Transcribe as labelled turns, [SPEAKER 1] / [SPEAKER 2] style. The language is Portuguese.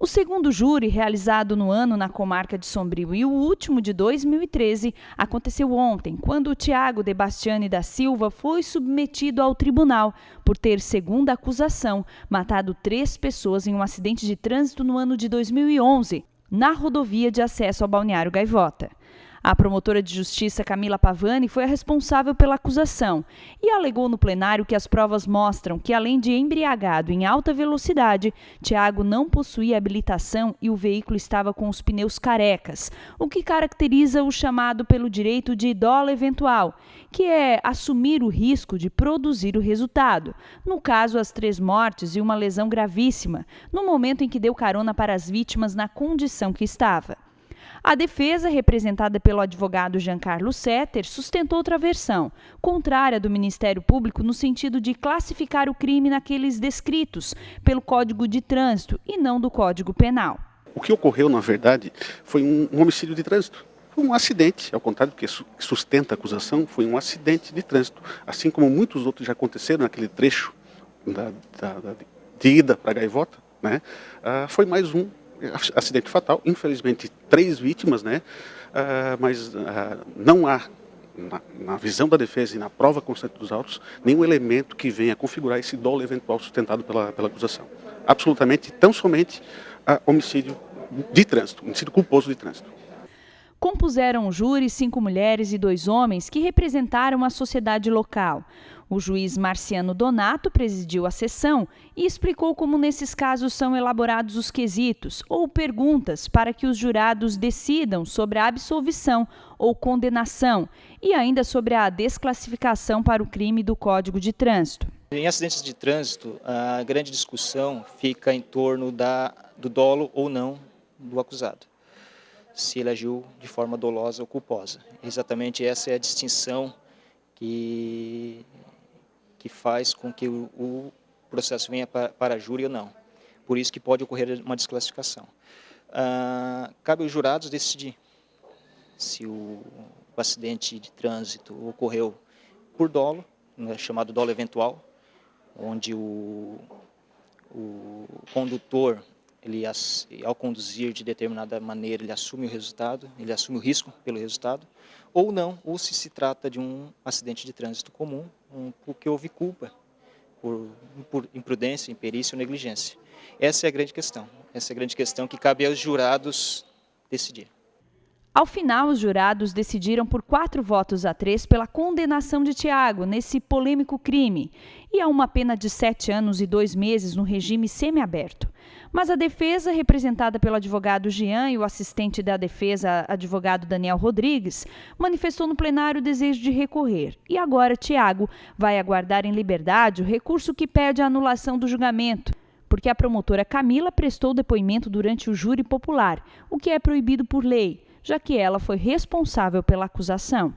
[SPEAKER 1] O segundo júri, realizado no ano na comarca de Sombrio e o último de 2013, aconteceu ontem, quando o Tiago de Bastiani da Silva foi submetido ao tribunal por ter, segundo a acusação, matado 3 pessoas em um acidente de trânsito no ano de 2011, na rodovia de acesso ao Balneário Gaivota. A promotora de justiça Camila Pavani foi a responsável pela acusação e alegou no plenário que as provas mostram que, além de embriagado em alta velocidade, Tiago não possuía habilitação e o veículo estava com os pneus carecas, o que caracteriza o chamado pelo direito de dolo eventual, que é assumir o risco de produzir o resultado. No caso, as 3 mortes e uma lesão gravíssima, no momento em que deu carona para as vítimas na condição que estava. A defesa, representada pelo advogado Giancarlo Setter, sustentou outra versão, contrária do Ministério Público no sentido de classificar o crime naqueles descritos pelo Código de Trânsito e não do Código Penal.
[SPEAKER 2] O que ocorreu, na verdade, foi um homicídio de trânsito. Foi um acidente, ao contrário do que sustenta a acusação, foi um acidente de trânsito. Assim como muitos outros já aconteceram naquele trecho de ida para Gaivota, né? Foi mais um acidente fatal, infelizmente 3 vítimas, né? Mas não há, na visão da defesa e na prova constante dos autos, nenhum elemento que venha configurar esse dolo eventual sustentado pela acusação. Absolutamente, tão somente homicídio de trânsito, homicídio culposo de trânsito.
[SPEAKER 1] Compuseram o júri 5 mulheres e 2 homens que representaram a sociedade local. O juiz Marciano Donato presidiu a sessão e explicou como nesses casos são elaborados os quesitos ou perguntas para que os jurados decidam sobre a absolvição ou condenação e ainda sobre a desclassificação para o crime do Código de Trânsito.
[SPEAKER 3] Em acidentes de trânsito, a grande discussão fica em torno do dolo ou não do acusado, se ele agiu de forma dolosa ou culposa. Exatamente essa é a distinção que faz com que o processo venha para júri ou não. Por isso que pode ocorrer uma desclassificação. Cabe aos jurados decidir se o acidente de trânsito ocorreu por dolo, chamado dolo eventual, onde o condutor, ele, ao conduzir de determinada maneira, ele assume o resultado, ele assume o risco pelo resultado, ou não, ou se trata de um acidente de trânsito comum, porque houve culpa por imprudência, imperícia ou negligência. Essa é a grande questão que cabe aos jurados decidir.
[SPEAKER 1] Ao final, os jurados decidiram por 4 votos a 3 pela condenação de Tiago nesse polêmico crime e a uma pena de 7 anos e 2 meses no regime semiaberto. Mas a defesa, representada pelo advogado Jean e o assistente da defesa, advogado Daniel Rodrigues, manifestou no plenário o desejo de recorrer. E agora Tiago vai aguardar em liberdade o recurso que pede a anulação do julgamento, porque a promotora Camila prestou depoimento durante o júri popular, o que é proibido por lei, já que ela foi responsável pela acusação.